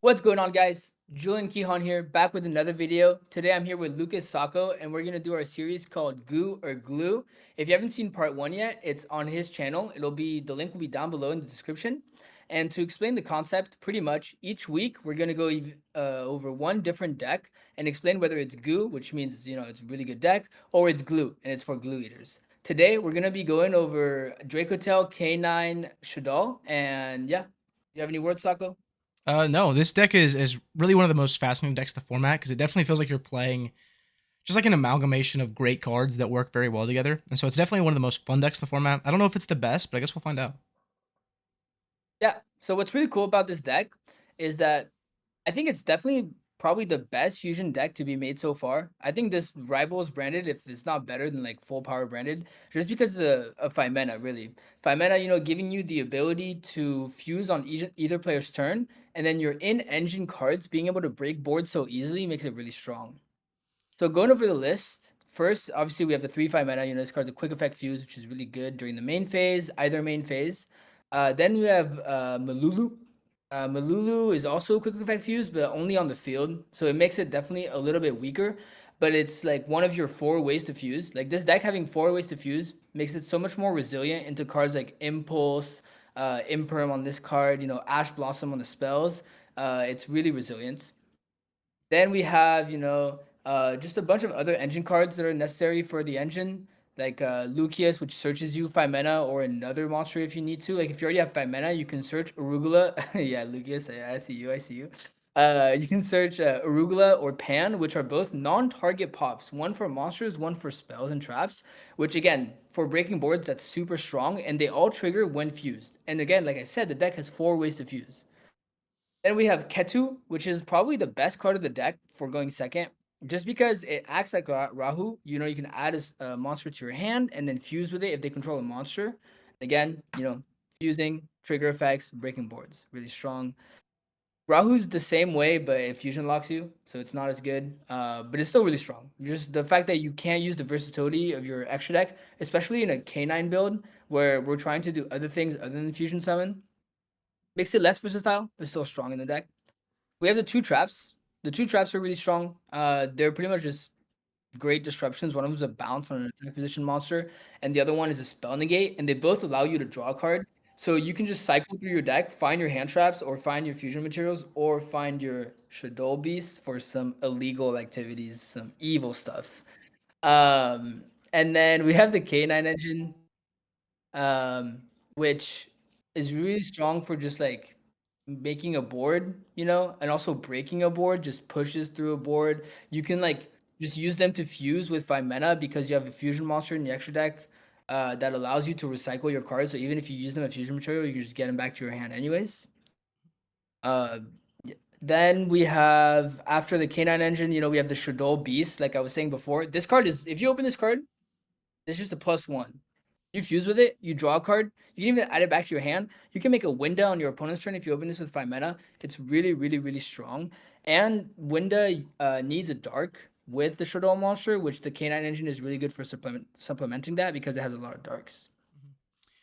What's going on, guys? Julien Kehon here, back with another video. Today I'm here with Lucas Sacco, and we're gonna do our series called Goo or Glue. If you haven't seen part one yet, it's on his channel. The link will be down below in the description. And to explain the concept, pretty much each week we're gonna go over one different deck and explain whether it's Goo, which means it's a really good deck, or it's Glue, and it's for glue eaters. Today we're gonna be going over Dracotail, K9, Shoutout, and yeah. You have any words, Sacco? No, this deck is really one of the most fascinating decks to format because it definitely feels like you're playing just like an amalgamation of great cards that work very well together. And so it's definitely one of the most fun decks to format. I don't know if it's the best, but I guess we'll find out. Yeah. So what's really cool about this deck is that I think it's definitely probably the best fusion deck to be made so far. I think this rivals branded if it's not better than like full power branded, just because of 5 mana, really. 5 mana, giving you the ability to fuse on either player's turn, and then your in-engine cards being able to break board so easily makes it really strong. So going over the list, first, obviously we have the 3/5 mana. This card's a quick effect fuse, which is really good during the main phase, either main phase. Then we have Malulu. Malulu is also a quick effect fuse, but only on the field. So it makes it definitely a little bit weaker, but it's like one of your 4 ways to fuse. Like this deck having 4 ways to fuse makes it so much more resilient into cards like Impulse, Imperm on this card, Ash Blossom on the spells. It's really resilient. Then we have, just a bunch of other engine cards that are necessary for the engine, like Lucius, which searches you 5 mana, or another monster if you need to. Like if you already have 5 mana, you can search Arugula. Yeah, Lucius, I see you, I see you. You can search Arugula or Pan, which are both non-target pops. One for monsters, one for spells and traps, which again, for breaking boards, that's super strong, and they all trigger when fused. And again, like I said, the deck has 4 ways to fuse. Then we have Ketu, which is probably the best card of the deck for going second, just because it acts like Rahu. You can add a monster to your hand and then fuse with it if they control a monster. Again, fusing, trigger effects, breaking boards, really strong. Rahu's the same way, but it fusion locks you, so it's not as good. But it's still really strong. Just the fact that you can't use the versatility of your extra deck, especially in a K9 build where we're trying to do other things other than fusion summon, makes it less versatile, but still strong in the deck. We have the 2 traps. The 2 traps are really strong. They're pretty much just great disruptions. One of them is a bounce on an attack position monster, and the other one is a spell negate, and they both allow you to draw a card. So you can just cycle through your deck, find your hand traps, or find your fusion materials, or find your Shadow Beast for some illegal activities, some evil stuff. And then we have the K9 engine, um, which is really strong for just like making a board, and also breaking a board just pushes through a board. You can like just use them to fuse with 5 mana because you have a fusion monster in the extra deck that allows you to recycle your cards. So even if you use them as fusion material, you can just get them back to your hand anyways. Uh, then we have, after the K9 engine, we have the Shadow Beast, like I was saying before. This card is, if you open this card, it's just a +1. You fuse with it, you draw a card, you can even add it back to your hand. You can make a Winda on your opponent's turn if you open this with 5 mana. It's really, really, really strong. And Winda needs a dark with the Shadow monster, which the K9 engine is really good for supplementing that because it has a lot of darks.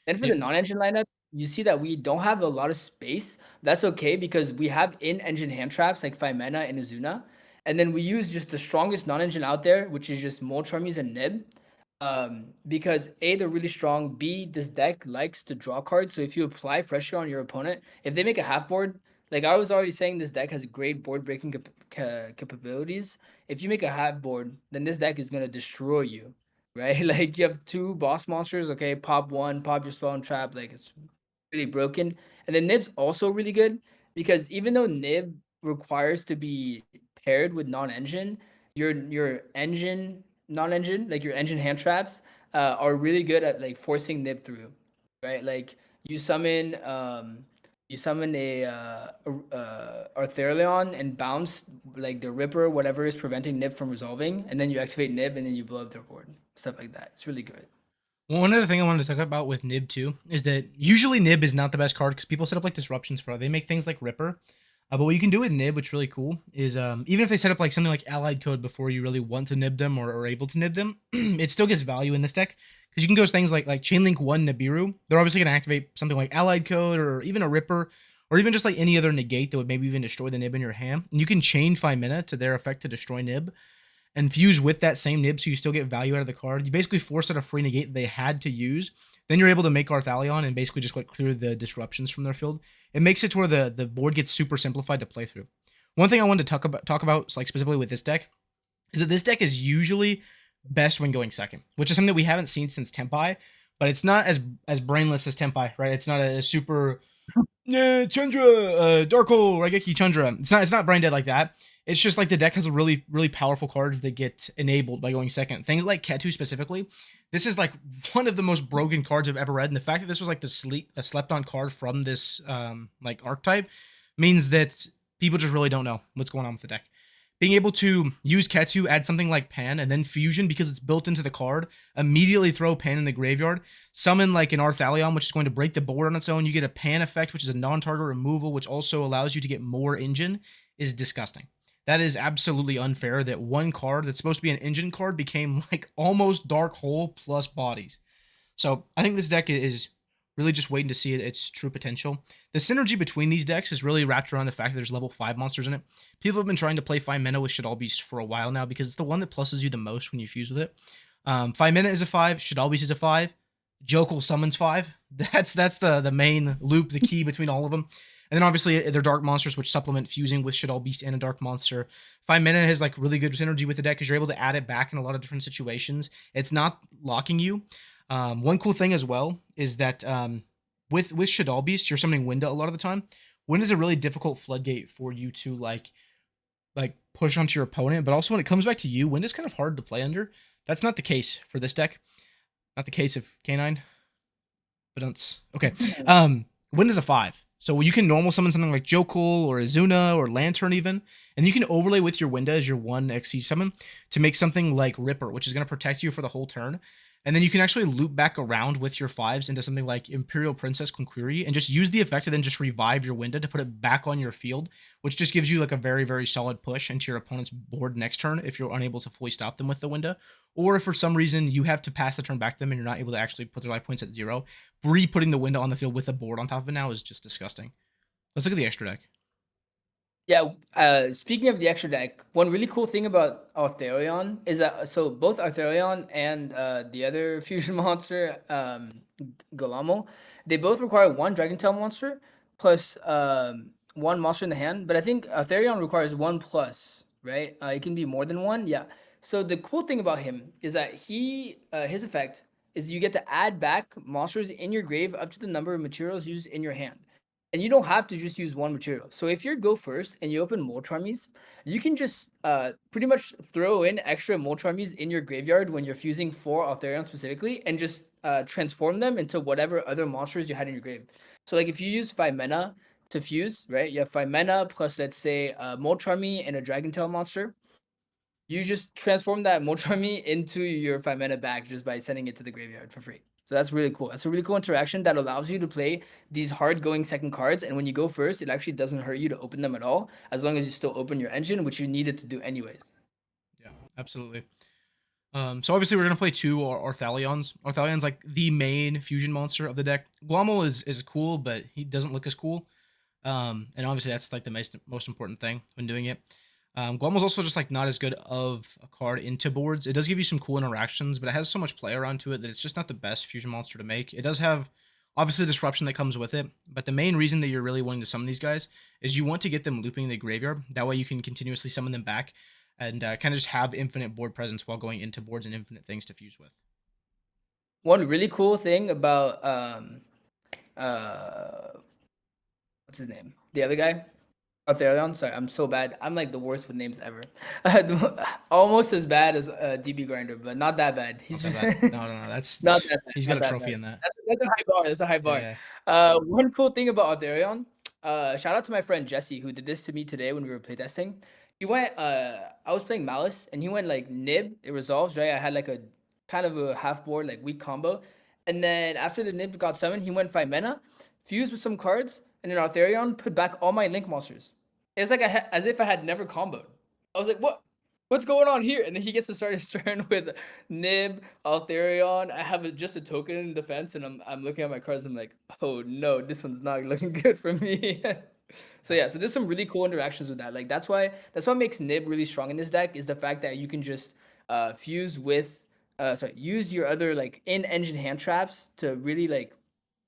Then for Yeah. the non-engine lineup, you see that we don't have a lot of space. That's okay because we have in-engine hand traps like 5 mana and Azuna. And then we use just the strongest non-engine out there, which is just Molcharmies and Nib. Because A, they're really strong. B, this deck likes to draw cards. So if you apply pressure on your opponent, if they make a half board, like I was already saying, this deck has great board breaking capabilities. If you make a half board, then this deck is gonna destroy you, right? Like you have 2 boss monsters. Okay, pop one, pop your spell and trap. Like it's really broken. And then Nib's also really good because even though Nib requires to be paired with non-engine, your engine non-engine, like your engine hand traps, are really good at like forcing Nib through, right? Like you summon a Arthurion and bounce like the Ripper, whatever is preventing Nib from resolving, and then you activate Nib and then you blow up their board, stuff like that. It's really good. Well, one other thing I wanted to talk about with Nib too is that usually Nib is not the best card because people set up like disruptions for it. They make things like Ripper. But what you can do with Nib, which is really cool, is even if they set up like something like Allied Code before you really want to nib them or are able to nib them, it still gets value in this deck because you can go things like Chainlink 1 Nibiru. They're obviously going to activate something like Allied Code or even a Ripper, or even just like any other negate that would maybe even destroy the nib in your hand. And you can chain 5 mana to their effect to destroy nib and fuse with that same nib so you still get value out of the card. You basically force out a free negate they had to use. Then you're able to make Arthalion and basically just like clear the disruptions from their field. It makes it to where the board gets super simplified to play through. One thing I wanted to talk about like specifically with this deck is that this deck is usually best when going second, which is something that we haven't seen since Tempai, but it's not as brainless as Tempai, right? It's not a super Chandra, Dark Hole, Raigeki Chandra. It's not brain dead like that. It's just like the deck has a really powerful cards that get enabled by going second. Things like Ketu specifically. This is like one of the most broken cards I've ever read, and the fact that this was like the slept on card from this like archetype means that people just really don't know what's going on with the deck. Being able to use Ketsu, add something like Pan, and then Fusion because it's built into the card, immediately throw Pan in the graveyard, summon like an Arthalion, which is going to break the board on its own. You get a Pan effect, which is a non-target removal, which also allows you to get more engine, is disgusting. That is absolutely unfair that one card that's supposed to be an engine card became like almost Dark Hole plus bodies. So I think this deck is really just waiting to see its true potential. The synergy between these decks is really wrapped around the fact that there's level 5 monsters in it. People have been trying to play 5 mana with Shadal Beast for a while now because it's the one that pluses you the most when you fuse with it. 5 mana is a 5, Shadal Beast is a 5, Jokel summons 5. That's the main loop, the key between all of them. And then obviously they're dark monsters which supplement fusing with Shadal Beast and a dark monster. 5 mana has like really good synergy with the deck because you're able to add it back in a lot of different situations. It's not locking you. One cool thing as well is that with Shadal Beast, you're summoning Winda a lot of the time. Winda is a really difficult floodgate for you to like push onto your opponent, but also when it comes back to you, Winda's kind of hard to play under. That's not the case for this deck. Not the case of K9. But okay. Winda's a 5. So you can normal summon something like Jokel or Azuna or Lantern even, and you can overlay with your Winda as your 1 XC summon to make something like Ripper, which is going to protect you for the whole turn. And then you can actually loop back around with your 5s into something like Imperial Princess Conquiri and just use the effect to then just revive your Winda to put it back on your field, which just gives you like a very solid push into your opponent's board next turn if you're unable to fully stop them with the Winda. Or if for some reason you have to pass the turn back to them and you're not able to actually put their life points at 0, re-putting the Winda on the field with a board on top of it now is just disgusting. Let's look at the extra deck. Yeah, speaking of the extra deck, one really cool thing about Artharion is that so both Artharion and the other fusion monster, Golamo, they both require 1 Dragotail monster plus 1 monster in the hand. But I think Artharion requires 1 plus, right? It can be more than 1, yeah. So the cool thing about him is that his effect is you get to add back monsters in your grave up to the number of materials used in your hand. And you don't have to just use 1 material. So if you go first and you open Molcharmies, you can just pretty much throw in extra Molcharmies in your graveyard when you're fusing for Artharion specifically, and just transform them into whatever other monsters you had in your grave. So like if you use 5 mana to fuse, right? You have 5 mana plus, let's say, a Molcharmy and a Dragotail monster. You just transform that Molcharmy into your 5 mana back just by sending it to the graveyard for free. So that's really cool. That's a really cool interaction that allows you to play these hard-going second cards, and when you go first, it actually doesn't hurt you to open them at all, as long as you still open your engine, which you needed to do anyways. Yeah, absolutely. So obviously we're gonna play 2 Arthalions. Arthalion's like the main fusion monster of the deck. Guamo is cool, but he doesn't look as cool. And obviously that's like the most important thing when doing it. Guamo's also just like not as good of a card into boards. It does give you some cool interactions, but it has so much play around to it that it's just not the best fusion monster to make. It does have obviously the disruption that comes with it, but the main reason that you're really wanting to summon these guys is you want to get them looping in the graveyard. That way you can continuously summon them back and kind of just have infinite board presence while going into boards and infinite things to fuse with. One really cool thing about what's his name? The other guy? Artharion? Sorry, I'm so bad. I'm like the worst with names ever. Almost as bad as DB Grinder, but not that bad. He's not that bad. No, that's not that bad. He's got a trophy in that. That's a high bar. That's a high bar. Yeah. One cool thing about Artharion, shout out to my friend Jesse who did this to me today when we were playtesting. He went, I was playing Malice and he went like Nib, it resolves, right? I had like a kind of a half board, like weak combo. And then after the Nib got summoned, he went 5 mana, fused with some cards, and then Artharion put back all my Link monsters. It's like as if I had never comboed. I was like, what? What's going on here? And then he gets to start his turn with Nib, Artharion. I have just a token in defense, and I'm looking at my cards. I'm like, oh no, this one's not looking good for me. So yeah, so there's some really cool interactions with that. Like that's what makes Nib really strong in this deck is the fact that you can just fuse with use your other like in engine hand traps to really like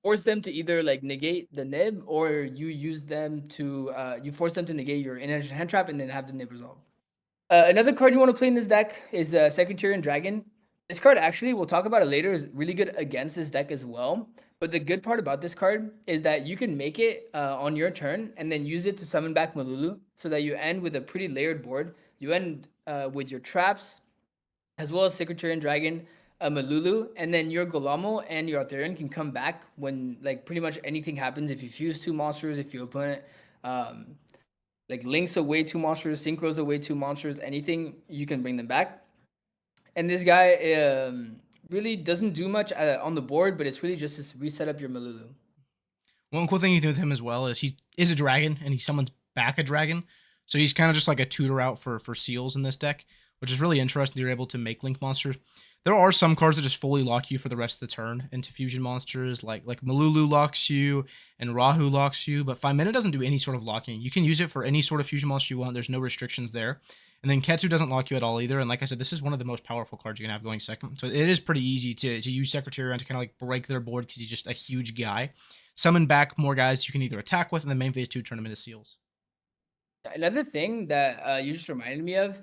force them to either like negate the Nib or you use them to you force them to negate your in engine hand trap and then have the Nib resolve. Another card you want to play in this deck is Secretarian Dragon. This card actually, we'll talk about it later, is really good against this deck as well. But the good part about this card is that you can make it on your turn and then use it to summon back Malulu so that you end with a pretty layered board. You end with your traps as well as Secretarian Dragon, Malulu, and then your Golamo and your Arthurian can come back when like pretty much anything happens. If you fuse two monsters, if your opponent um, like links away two monsters, synchros away two monsters, anything, you can bring them back. And this guy really doesn't do much on the board, but it's really just to reset up your Malulu. One cool thing you can do with him as well is he is a dragon and he summons back a dragon. So he's kind of just like a tutor out for seals in this deck, which is really interesting. You're able to make link monsters. There are some cards that just fully lock you for the rest of the turn into fusion monsters, like Malulu locks you and Rahu locks you, but 5 mana doesn't do any sort of locking. You can use it for any sort of fusion monster you want. There's no restrictions there. And then Ketsu doesn't lock you at all either. And like I said, this is one of the most powerful cards you can have going second. So it is pretty easy to use Secretariat to kind of like break their board because he's just a huge guy. Summon back more guys you can either attack with, and then main phase 2 turn them into seals. Another thing that you just reminded me of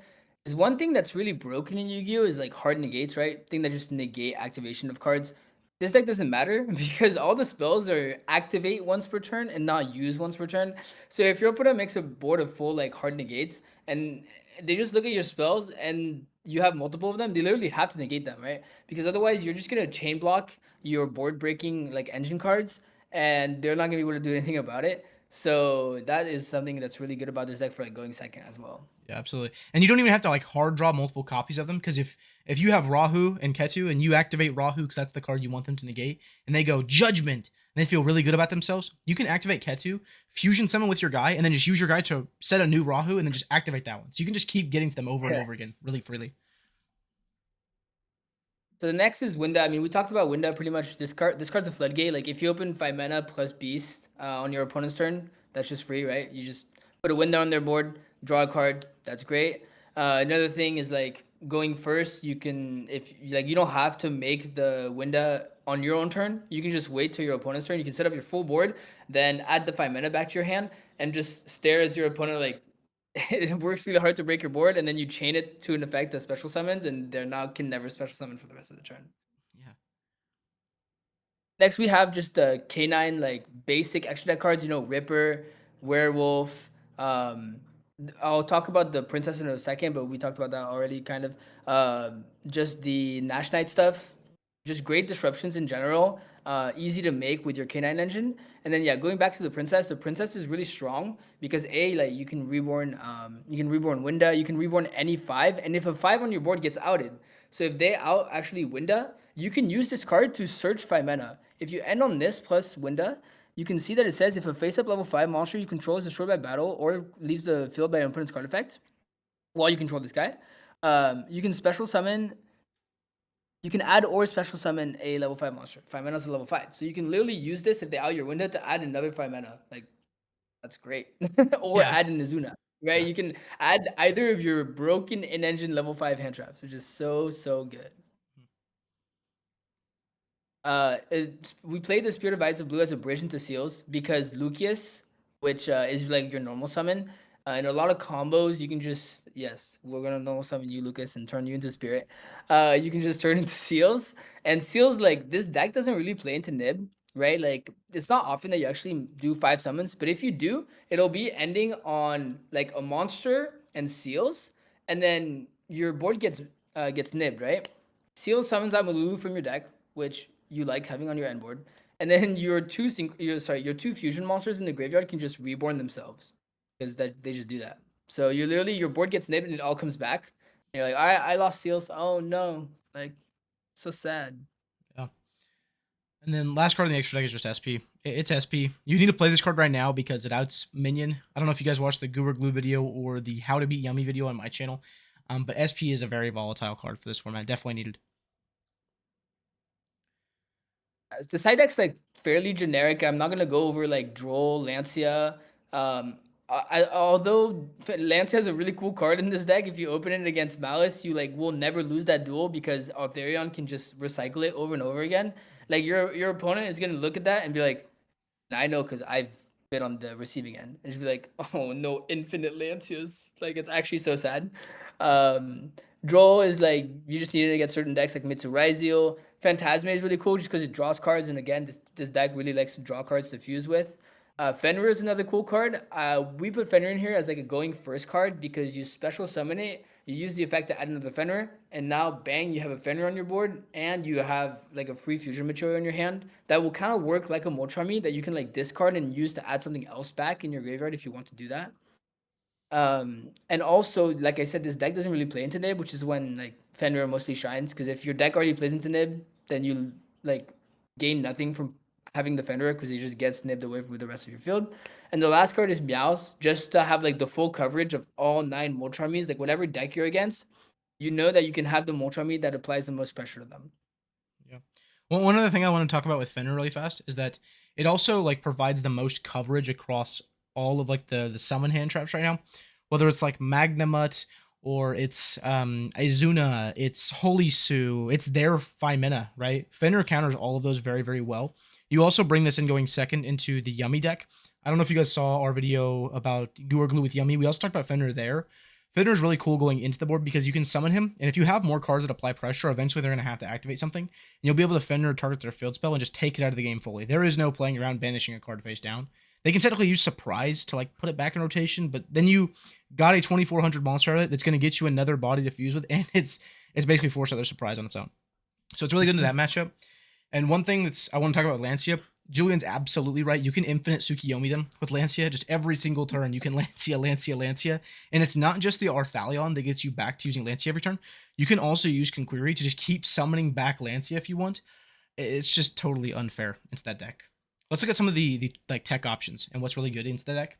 is one thing that's really broken in Yu-Gi-Oh is like hard negates, right? Thing that just negate activation of cards. This deck doesn't matter because all the spells are activate once per turn and not use once per turn. So if your opponent makes a board of full like hard negates and they just look at your spells and you have multiple of them, they literally have to negate them, right? Because otherwise you're just gonna chain block your board breaking like engine cards and they're not gonna be able to do anything about it. So that is something that's really good about this deck for like going second as well. Yeah, absolutely. And you don't even have to like hard draw multiple copies of them because if you have Rahu and Ketu and you activate Rahu because that's the card you want them to negate, and they go Judgment and they feel really good about themselves, you can activate Ketu, fusion summon with your guy, and then just use your guy to set a new Rahu and then just activate that one. So you can just keep getting to them over and Yeah. over again really freely. So the next is Winda. I mean, we talked about Winda pretty much. This card's a floodgate. Like if you open 5 mana plus Beast on your opponent's turn, that's just free, right? You just put a Winda on their board, draw a card. That's great. Another thing is like going first. You can if like you don't have to make the Winda on your own turn. You can just wait till your opponent's turn. You can set up your full board, then add the 5 mana back to your hand, and just stare as your opponent like it works really hard to break your board, and then you chain it to an effect that special summons, and they're now can never special summon for the rest of the turn. Yeah. Next, we have just the K9 like basic extra deck cards. You know, Ripper, Werewolf. I'll talk about the Princess in a second, but we talked about that already. Kind of. Just the Nash Knight stuff. Just great disruptions in general. Easy to make with your K9 engine. And then yeah, going back to the princess is really strong because like you can reborn Winda, you can reborn any 5, and if a 5 on your board gets outed, so if they out actually Winda, you can use this card to search 5 mana. If you end on this plus Winda, you can see that it says if a face up level 5 monster you control is destroyed by battle or leaves the field by an opponent's card effect while you control this guy, you can special summon you can add or special summon a level 5 monster. 5 mana is a level 5. So you can literally use this if they out your window to add another 5 mana. Like, that's great. Or Yeah. add an Azuna, right? Yeah. You can add either of your broken in engine level 5 hand traps, which is so good. We played the Spirit of Ice of Blue as a bridge into seals because Lucius, which is like your normal summon, in a lot of combos, you can just we're gonna normal summon you, Lucas, and turn you into spirit. You can just turn into seals, and seals like this deck doesn't really play into Nib, right? Like it's not often that you actually do 5 summons, but if you do, it'll be ending on like a monster and seals, and then your board gets nibbed, right? Seals summons out Malulu from your deck, which you like having on your end board, and then your two fusion monsters in the graveyard can just reborn themselves because that they just do that. So you literally your board gets nibbed and it all comes back. And you're like, I lost seals. Oh no, like so sad. Yeah. And then last card in the extra deck is just SP. It's SP. You need to play this card right now because it outs Minion. I don't know if you guys watched the Goober Glue video or the How to Beat Yummy video on my channel. But SP is a very volatile card for this format. Definitely needed. The side deck's like fairly generic. I'm not gonna go over like Droll, Lancia. Although Lance has a really cool card in this deck, if you open it against Malice, you like will never lose that duel because Altharion can just recycle it over and over again. Like your opponent is gonna look at that and be like, I know because I've been on the receiving end. And just be like, oh no, infinite Lancias. Like it's actually so sad. Um, Draw is like you just need it against certain decks like Mitsurizio. Phantasma is really cool just because it draws cards, and again, this deck really likes to draw cards to fuse with. Fenrir is another cool card. We put Fenrir in here as like a going first card because you special summon it, you use the effect to add another Fenrir, and now bang, you have a Fenrir on your board, and you have like a free fusion material in your hand that will kind of work like a Moltrami that you can like discard and use to add something else back in your graveyard if you want to do that. And also, like I said, this deck doesn't really play into Nib, which is when like Fenrir mostly shines. Because if your deck already plays into Nib, then you like gain nothing from having the Fenrir because he just gets nibbed away from the rest of your field. And the last card is Meows, just to have like the full coverage of all 9 Moltramis. Like whatever deck you're against, you know that you can have the Moltrami that applies the most pressure to them. Yeah. Well, one other thing I want to talk about with Fenrir really fast is that it also like provides the most coverage across all of like the summon hand traps right now. Whether it's like Magnamut or it's Izuna, it's Holy Sue, it's their Femina, right? Fenrir counters all of those very, very well. You also bring this in going second into the Yummy deck. I don't know if you guys saw our video about Guru Glue with Yummy. We also talked about Fenrir there. Fenrir is really cool going into the board because you can summon him, and if you have more cards that apply pressure, eventually they're going to have to activate something, and you'll be able to Fenrir target their field spell and just take it out of the game fully. There is no playing around banishing a card face down. They can technically use Surprise to like put it back in rotation, but then you got a 2400 monster out of it that's going to get you another body to fuse with, and it's basically force other Surprise on its own. So it's really good into that matchup. And one thing I want to talk about Lancia, Julian's absolutely right. You can infinite Tsukiyomi them with Lancia. Just every single turn, you can Lancia. And it's not just the Arthalion that gets you back to using Lancia every turn. You can also use Conquiri to just keep summoning back Lancia if you want. It's just totally unfair into that deck. Let's look at some of the like tech options and what's really good into the deck.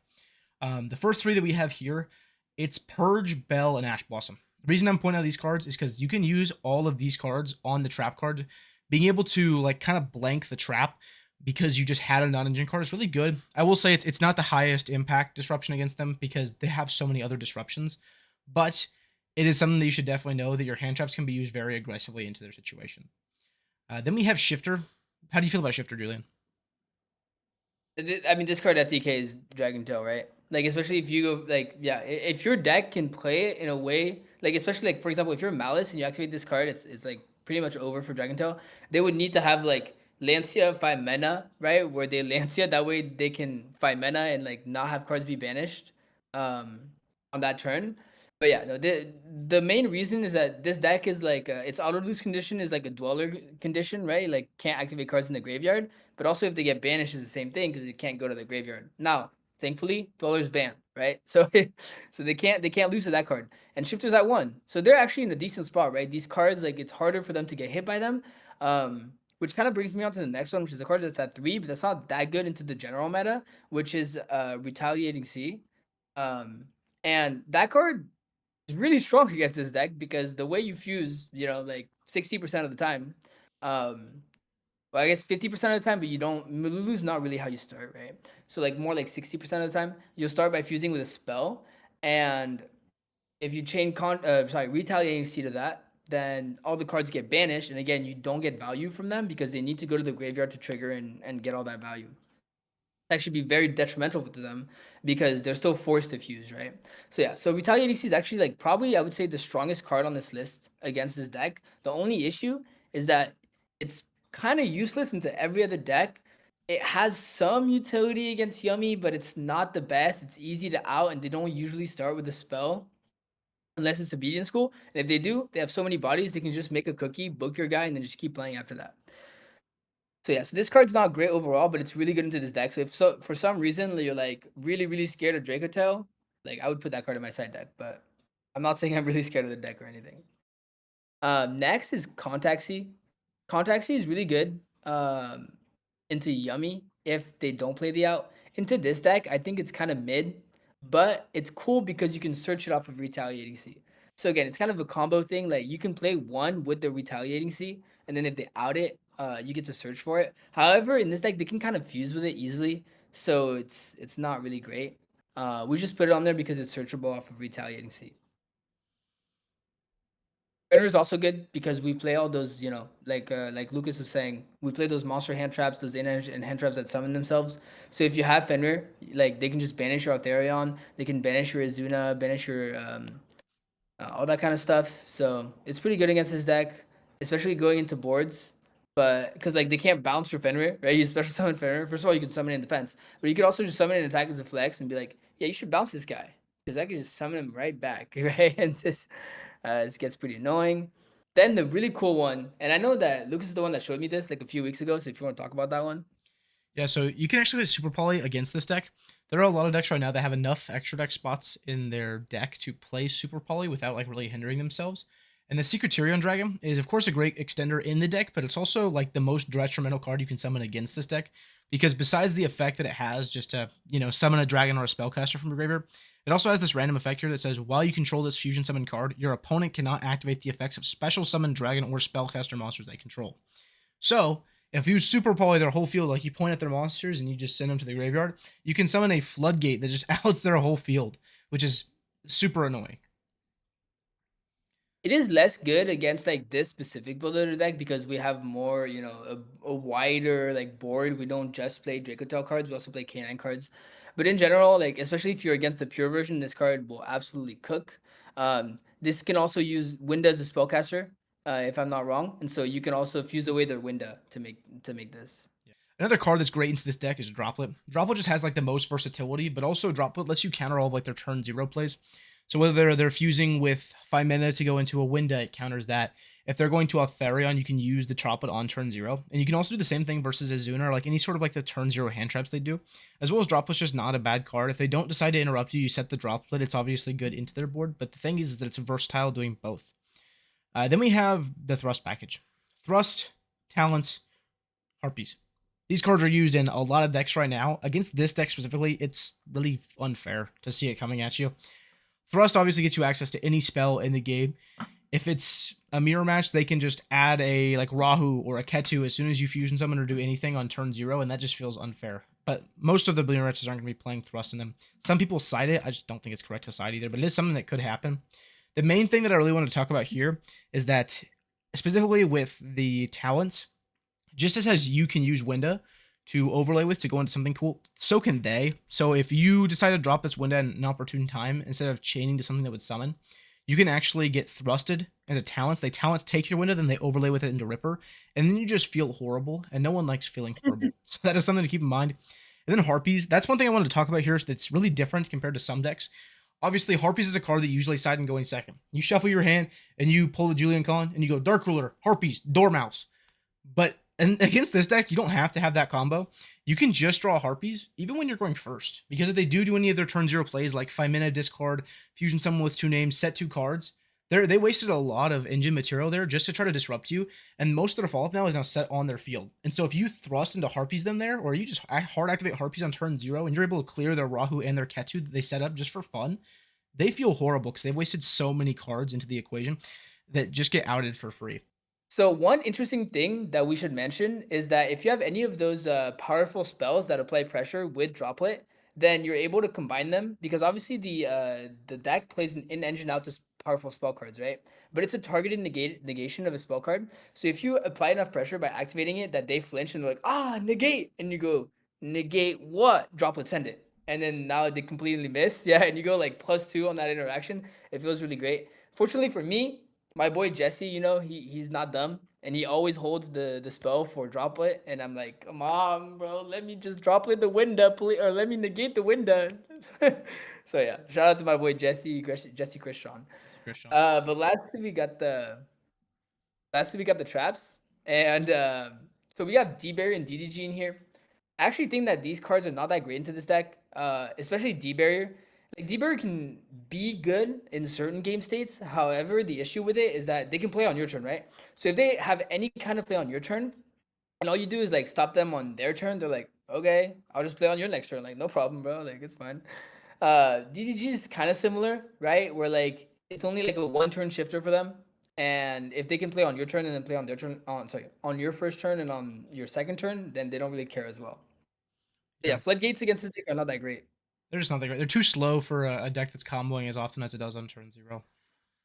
The first 3 that we have here, it's Purge, Bell, and Ash Blossom. The reason I'm pointing out these cards is because you can use all of these cards on the trap card. Being able to like kind of blank the trap because you just had a non-engine card is really good. I will say it's not the highest impact disruption against them because they have so many other disruptions, but it is something that you should definitely know that your hand traps can be used very aggressively into their situation. Then we have Shifter. How do you feel about Shifter, Julian? I mean, this card FTK is Dracotail, right? Like, especially if you go, like, yeah, if your deck can play it in a way, like, especially, like, for example, if you're Malice and you activate this card, it's like, pretty much over for Dracotail. They would need to have, like, Lancia 5 mana, right? Where they Lancia, that way they can 5 mana and, like, not have cards be banished um, on that turn. But yeah, no, the main reason is that this deck is, like, its auto-lose condition is, like, a Dweller condition, right? Like, can't activate cards in the graveyard. But also, if they get banished, is the same thing because they can't go to the graveyard. Now, thankfully, Dweller's banned, right? So, so they can't lose to that card. And Shifter's at 1, so they're actually in a decent spot, right? These cards, like, it's harder for them to get hit by them. Which kind of brings me on to the next one, which is a card that's at 3, but that's not that good into the general meta, which is Retaliating C. And that card is really strong against this deck because the way you fuse, like 60% of the time, well, I guess 50% of the time, but you don't. Mululu's not really how you start, right? So like more like 60% of the time, you'll start by fusing with a spell, and if you chain retaliating C to that, then all the cards get banished, and again, you don't get value from them because they need to go to the graveyard to trigger and get all that value. Actually be very detrimental to them because they're still forced to fuse, right? So yeah, so Retaliating C is actually like probably I would say the strongest card on this list against this deck. The only issue is that it's kind of useless into every other deck. It has some utility against Yummy, but it's not the best. It's easy to out, and they don't usually start with a spell unless it's obedience school. And if they do, they have so many bodies they can just make a cookie, book your guy, and then just keep playing after that. So yeah, so this card's not great overall, but it's really good into this deck. So if for some reason you're like really, really scared of Dracotail, like I would put that card in my side deck, but I'm not saying I'm really scared of the deck or anything. Next is Contact C. Contact C is really good into Yummy if they don't play the out. Into this deck, I think it's kind of mid, but it's cool because you can search it off of Retaliating C. So again, it's kind of a combo thing. Like you can play one with the Retaliating C, and then if they out it, you get to search for it. However, in this deck, they can kind of fuse with it easily, so it's not really great. We just put it on there because it's searchable off of Retaliating C. Fenrir is also good because we play all those, like Lucas was saying, we play those monster hand traps, those in and hand traps that summon themselves. So if you have Fenrir, like they can just banish your Altharion, they can banish your Azuna, banish your all that kind of stuff. So it's pretty good against his deck, especially going into boards. But because like they can't bounce your Fenrir, right? You special summon Fenrir. First of all, you can summon in defense, but you could also just summon an attack as a flex and be like, yeah, you should bounce this guy because I can just summon him right back, right? And just it gets pretty annoying. Then the really cool one, and I know that Lucas is the one that showed me this like a few weeks ago. So if you want to talk about that one, Yeah, so you can actually play Super Poly against this deck. There are a lot of decks right now that have enough extra deck spots in their deck to play Super Poly without like really hindering themselves. And the Secretarian Dragon is of course a great extender in the deck, but it's also like the most detrimental card you can summon against this deck because besides the effect that it has just to, summon a dragon or a spellcaster from your graveyard, it also has this random effect here that says while you control this fusion summon card, your opponent cannot activate the effects of special summon dragon or spellcaster monsters they control. So, if you super poly their whole field, like you point at their monsters and you just send them to the graveyard, you can summon a floodgate that just outs their whole field, which is super annoying. it is less good against like this specific builder deck because we have more, a wider like board. We don't just play Dracotail cards; we also play K9 cards. But in general, like especially if you're against the pure version, this card will absolutely cook. This can also use Winda as a spellcaster, if I'm not wrong, and so you can also fuse away their Winda to make this. Yeah. Another card that's great into this deck is Droplet. Droplet just has like the most versatility, but also Droplet lets you counter all of like their turn 0 plays. So whether they're fusing with 5 mana to go into a Winda, it counters that. If they're going to Altharion, you can use the Droplet on turn 0. And you can also do the same thing versus Azuna or like any sort of like the turn 0 hand traps they do. As well as Droplet's just not a bad card. If they don't decide to interrupt you, you set the Droplet. It's obviously good into their board. But the thing is that it's versatile doing both. Then we have the Thrust package. Thrust, Talents, Harpies. These cards are used in a lot of decks right now. Against this deck specifically, it's really unfair to see it coming at you. Thrust obviously gets you access to any spell in the game. If it's a mirror match, they can just add a like Rahu or a Ketu as soon as you fusion summon or do anything on turn 0, and that just feels unfair. But most of the mirror matches aren't going to be playing Thrust in them. Some people cite it. I just don't think it's correct to cite either, but it is something that could happen. The main thing that I really want to talk about here is that specifically with the talents, just as you can use Winda to overlay with to go into something cool, so can they. So if you decide to drop this Winda at an opportune time, instead of chaining to something that would summon, you can actually get thrusted into talents. They talents take your Winda, then they overlay with it into Ripper, and then you just feel horrible, and no one likes feeling horrible. So that is something to keep in mind. And then Harpies, that's one thing I wanted to talk about here that's really different compared to some decks. Obviously, Harpies is a card that you usually side and going second. You shuffle your hand, and you pull the Julien Kehon, and you go Dark Ruler, Harpies, Dormouse. But and against this deck, you don't have to have that combo. You can just draw Harpies, even when you're going first. Because if they do any of their turn 0 plays, like 5 mana discard, fusion someone with 2 names, set 2 cards, they wasted a lot of engine material there just to try to disrupt you. And most of their follow-up now is now set on their field. And so if you thrust into Harpies them there, or you just hard activate Harpies on turn 0, and you're able to clear their Rahu and their Ketu that they set up just for fun, they feel horrible because they've wasted so many cards into the equation that just get outed for free. So one interesting thing that we should mention is that if you have any of those powerful spells that apply pressure with Droplet, then you're able to combine them because obviously the deck plays an in-engine out to powerful spell cards, right? But it's a targeted negation of a spell card. So if you apply enough pressure by activating it that they flinch and they're like, negate, and you go, negate what? Droplet, send it. And then now they completely miss. Yeah, and you go like +2 on that interaction. It feels really great. Fortunately for me, my boy Jesse, he's not dumb, and he always holds the spell for droplet, and I'm like, come on, bro, let me just droplet the Winda, please, or let me negate the Winda. So yeah, shout out to my boy Jesse Christian. Jesse Christian. But lastly we got the traps, and so we have D-Barrier and DDG in here. I actually think that these cards are not that great into this deck, especially D-Barrier. Like D-Barrier can be good in certain game states. However, the issue with it is that they can play on your turn, right? So if they have any kind of play on your turn, and all you do is like stop them on their turn, they're like, okay, I'll just play on your next turn. Like, no problem, bro. Like, it's fine. DDG is kind of similar, right? Where like it's only like a one turn shifter for them. And if they can play on your turn and then play on their turn, on your first turn and on your second turn, then they don't really care as well. Yeah, Yeah. floodgates against this deck are not that great. They're just not that great. They're too slow for a deck that's comboing as often as it does on turn 0.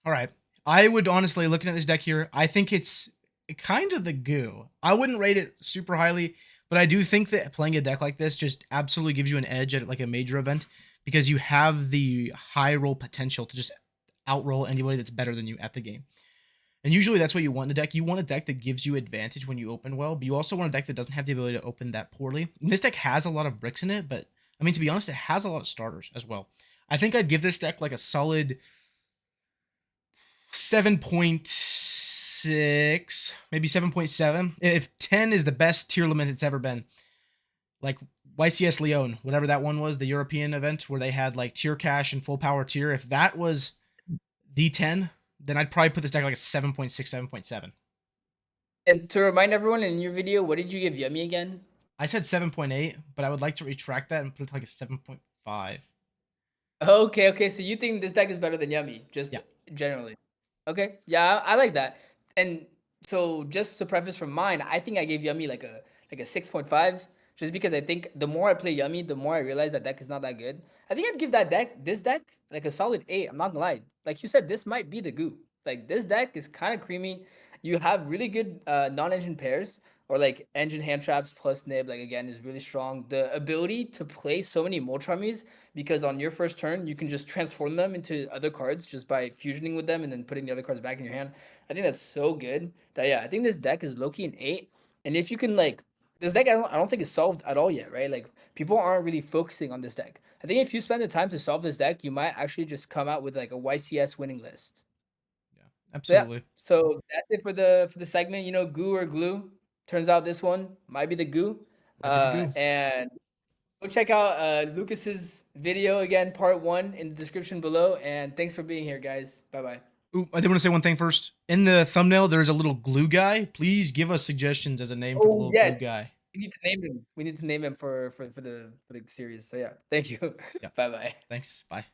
All right. I would honestly, looking at this deck here, I think it's kind of the goo. I wouldn't rate it super highly, but I do think that playing a deck like this just absolutely gives you an edge at like a major event because you have the high roll potential to just outroll anybody that's better than you at the game. And usually that's what you want in a deck. You want a deck that gives you advantage when you open well, but you also want a deck that doesn't have the ability to open that poorly. And this deck has a lot of bricks in it, but I mean, to be honest, it has a lot of starters as well. I think I'd give this deck like a solid 7.6, maybe 7.7. If 10 is the best tier limit it's ever been, like YCS Lyon, whatever that one was, the European event where they had like tier cash and full power tier, if that was the 10, then I'd probably put this deck like a 7.6, 7.7. And to remind everyone, in your video, what did you give Yummy again? I said 7.8, but I would like to retract that and put it to like a 7.5. Okay, okay. So you think this deck is better than Yummy, just Yeah. generally? Okay, yeah, I like that. And so just to preface from mine, I think I gave Yummy like a 6.5, just because I think the more I play Yummy, the more I realize that deck is not that good. I think I'd give this deck like a solid 8. I'm not gonna lie. Like you said, this might be the goo. Like this deck is kind of creamy. You have really good non-engine pairs or like engine hand traps plus nib. Like again, is really strong. The ability to play so many Moltramis because on your first turn you can just transform them into other cards just by fusioning with them and then putting the other cards back in your hand. I think that's so good that yeah, I think this deck is low-key an 8. And if you can like this deck, I don't think it's solved at all yet, right? Like people aren't really focusing on this deck. I think if you spend the time to solve this deck, you might actually just come out with like a YCS winning list. Yeah, So yeah, absolutely. so that's it for the segment. You know, goo or glue. Turns out this one might be the goo. Might be the goo. And go check out Lucas's video again, part 1 in the description below. And thanks for being here, guys. Bye bye. Ooh, I did want to say one thing first. In the thumbnail, there's a little glue guy. Please give us suggestions as a name for the Oh little glue yes, guy. we need to name him. We need to name him for the series. So yeah, thank you. Yeah. Bye bye. Thanks. Bye.